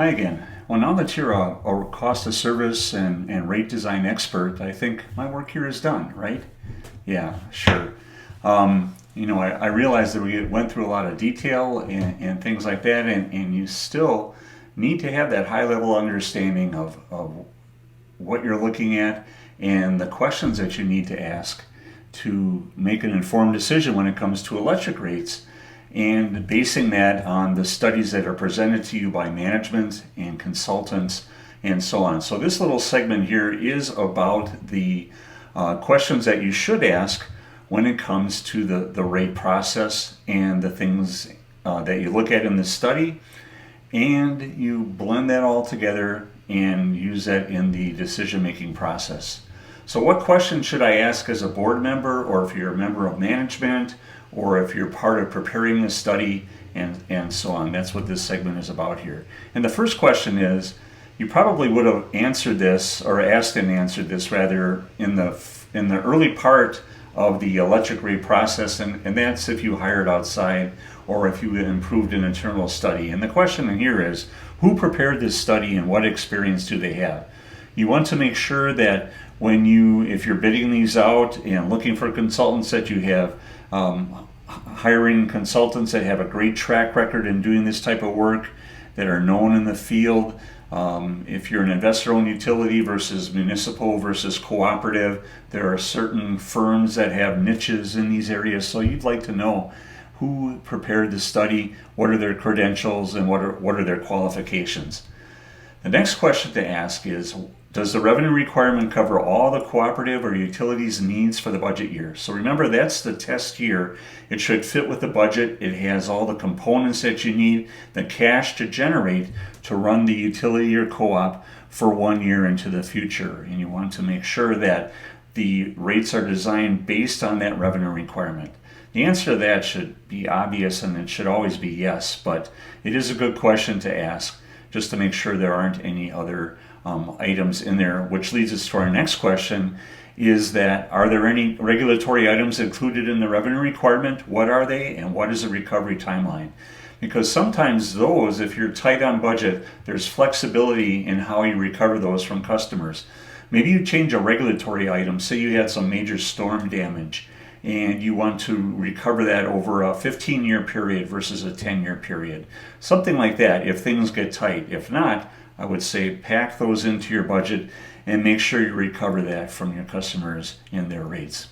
Hi again. Well, now that you're a cost of service and rate design expert, I think my work here is done, right? Yeah, sure. I realized that we went through a lot of detail and things like that, and you still need to have that high level understanding of what you're looking at and the questions that you need to ask to make an informed decision when it comes to electric rates, and basing that on the studies that are presented to you by management and consultants and so on. So this little segment here is about the questions that you should ask when it comes to the rate process and the things that you look at in the study, and you blend that all together and use that in the decision-making process. So what questions should I ask as a board member, or if you're a member of management, or if you're part of preparing the study, and so on? That's what this segment is about here. And the first question is, you probably would have answered this, or asked and answered this rather, in the early part of the electric rate process, and that's if you hired outside or if you improved an internal study. And the question here is, who prepared this study and what experience do they have? You want to make sure that if you're bidding these out and looking for consultants, that you have hiring consultants that have a great track record in doing this type of work, that are known in the field. If you're an investor-owned utility versus municipal versus cooperative, there are certain firms that have niches in these areas. So you'd like to know who prepared the study, what are their credentials, and what are their qualifications. The next question to ask is, does the revenue requirement cover all the cooperative or utilities needs for the budget year? So remember, that's the test year. It should fit with the budget. It has all the components that you need, the cash to generate to run the utility or co-op for 1 year into the future. And you want to make sure that the rates are designed based on that revenue requirement. The answer to that should be obvious, and it should always be yes, but it is a good question to ask just to make sure there aren't any other items in there, which leads us to our next question, is that, are there any regulatory items included in the revenue requirement? What are they, and what is the recovery timeline? Because sometimes those, if you're tight on budget, there's flexibility in how you recover those from customers. Maybe you change a regulatory item, say you had some major storm damage, and you want to recover that over a 15-year period versus a 10-year period. Something like that, if things get tight. If not, I would say pack those into your budget and make sure you recover that from your customers in their rates.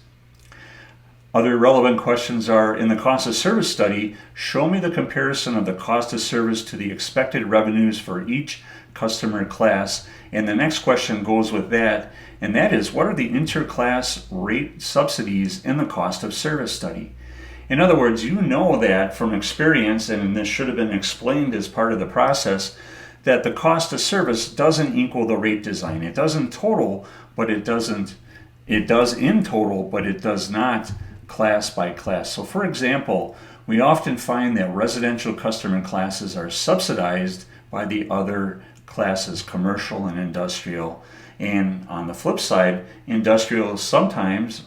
Other relevant questions are, in the cost of service study, show me the comparison of the cost of service to the expected revenues for each customer class. And the next question goes with that, and that is, what are the interclass rate subsidies in the cost of service study? In other words, you know that from experience, and this should have been explained as part of the process, that the cost of service doesn't equal the rate design. It does in total, but it does in total, but it does not class by class. So for example, we often find that residential customer classes are subsidized by the other classes, commercial and industrial. And on the flip side, industrial sometimes,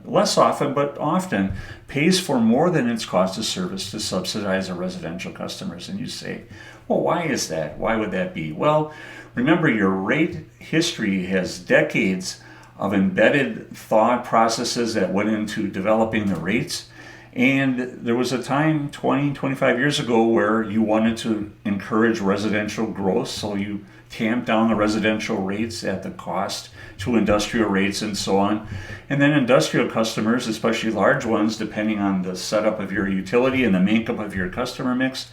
less often, but often, pays for more than its cost of service to subsidize our residential customers. And you say, well, why is that? Why would that be? Well, remember, your rate history has decades of embedded thought processes that went into developing the rates. And there was a time 20, 25 years ago where you wanted to encourage residential growth, so you tamped down the residential rates at the cost to industrial rates and so on. And then industrial customers, especially large ones, depending on the setup of your utility and the makeup of your customer mix,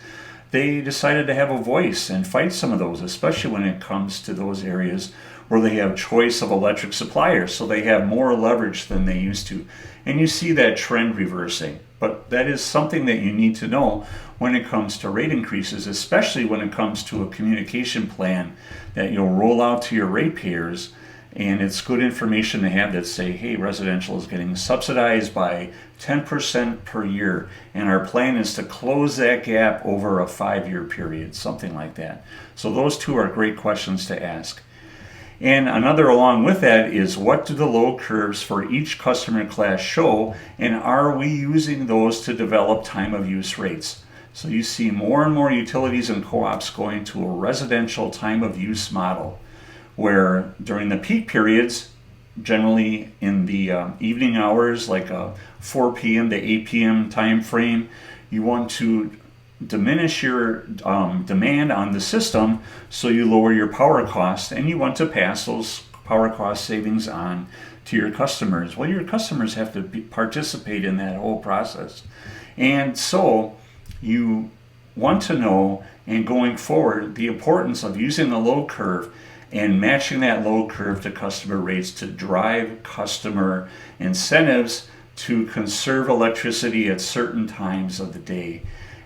they decided to have a voice and fight some of those, especially when it comes to those areas where they have choice of electric suppliers, so they have more leverage than they used to. And you see that trend reversing. But that is something that you need to know when it comes to rate increases, especially when it comes to a communication plan that you'll roll out to your ratepayers. And it's good information to have that say, hey, residential is getting subsidized by 10% per year, and our plan is to close that gap over a 5-year period, something like that. So those two are great questions to ask. And another along with that is, what do the load curves for each customer class show, and are we using those to develop time of use rates? So you see more and more utilities and co-ops going to a residential time of use model, where during the peak periods, generally in the evening hours, like 4 p.m. to 8 p.m. time frame, you want to diminish your demand on the system, so you lower your power costs, and you want to pass those power cost savings on to your customers. Well, your customers have to participate in that whole process. And so you want to know, and going forward, the importance of using the load curve and matching that load curve to customer rates to drive customer incentives to conserve electricity at certain times of the day,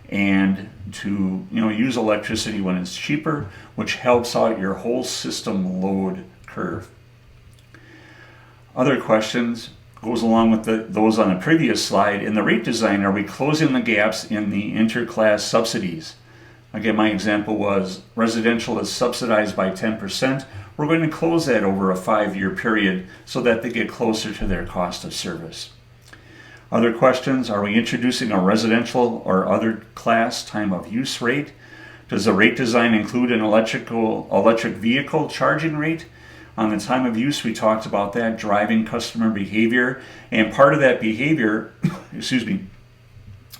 and to use electricity when it's cheaper, which helps out your whole system load curve. Other questions goes along with those on the previous slide. In the rate design, are we closing the gaps in the interclass subsidies? Again, my example was residential is subsidized by 10%. We're going to close that over a 5-year period so that they get closer to their cost of service. Other questions, are we introducing a residential or other class time of use rate? Does the rate design include an electric vehicle charging rate? On the time of use, we talked about that, driving customer behavior. And part of that behavior,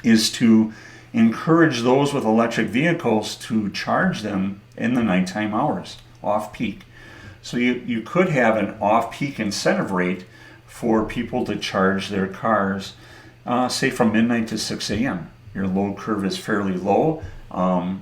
is to encourage those with electric vehicles to charge them in the nighttime hours, off-peak. So you could have an off-peak incentive rate for people to charge their cars, say from midnight to 6 a.m. Your load curve is fairly low,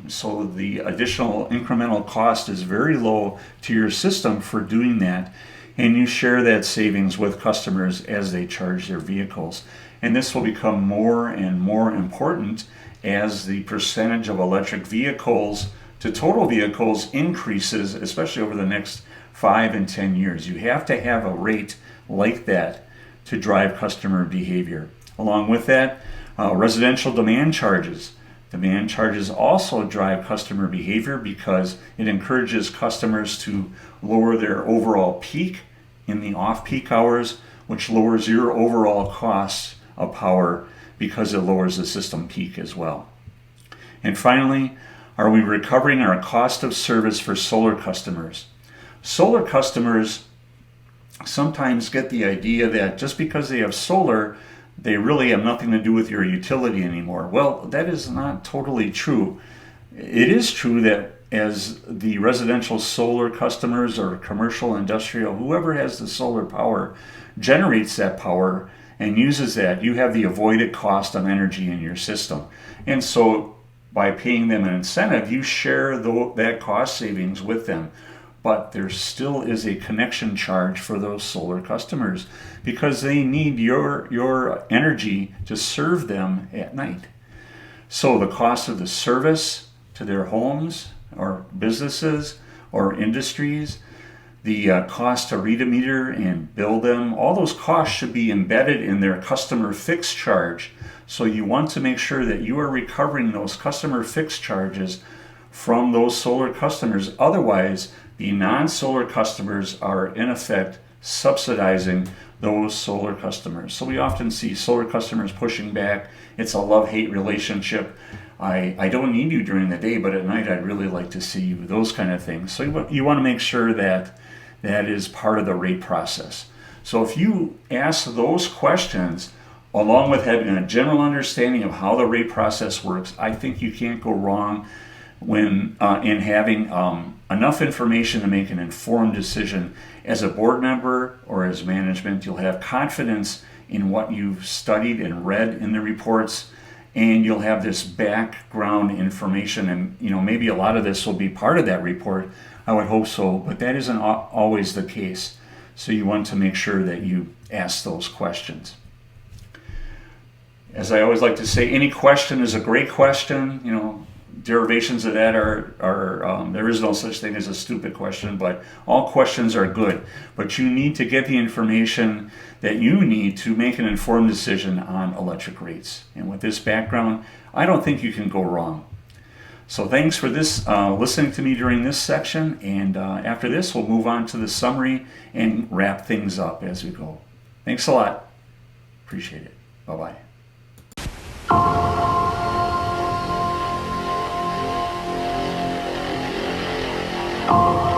so the additional incremental cost is very low to your system for doing that, and you share that savings with customers as they charge their vehicles. And this will become more and more important as the percentage of electric vehicles to total vehicles increases, especially over the next 5 and 10 years. You have to have a rate like that to drive customer behavior. Along with that, residential demand charges. Demand charges also drive customer behavior because it encourages customers to lower their overall peak in the off-peak hours, which lowers your overall costs of power because it lowers the system peak as well. And finally, are we recovering our cost of service for solar customers? Solar customers sometimes get the idea that just because they have solar, they really have nothing to do with your utility anymore. Well, that is not totally true. It is true that as the residential solar customers or commercial, industrial, whoever has the solar power generates that power and uses that, you have the avoided cost of energy in your system. And so by paying them an incentive, you share that cost savings with them. But there still is a connection charge for those solar customers because they need your energy to serve them at night. So the cost of the service to their homes or businesses or industries, the cost to read a meter and bill them, all those costs should be embedded in their customer fixed charge. So you want to make sure that you are recovering those customer fixed charges from those solar customers. Otherwise, the non-solar customers are in effect subsidizing those solar customers. So we often see solar customers pushing back. It's a love-hate relationship. I don't need you during the day, but at night I'd really like to see you, those kind of things. So you want to make sure that that is part of the rate process. So if you ask those questions, along with having a general understanding of how the rate process works, I think you can't go wrong when in having enough information to make an informed decision. As a board member or as management, you'll have confidence in what you've studied and read in the reports, and you'll have this background information, and maybe a lot of this will be part of that report. I would hope so, but that isn't always the case. So you want to make sure that you ask those questions. As I always like to say, any question is a great question. Derivations of that are there is no such thing as a stupid question, but all questions are good. But you need to get the information that you need to make an informed decision on electric rates. And with this background, I don't think you can go wrong. So thanks for this listening to me during this section, and after this we'll move on to the summary and wrap things up as we go. Thanks a lot. Appreciate it. Bye-bye. Bye.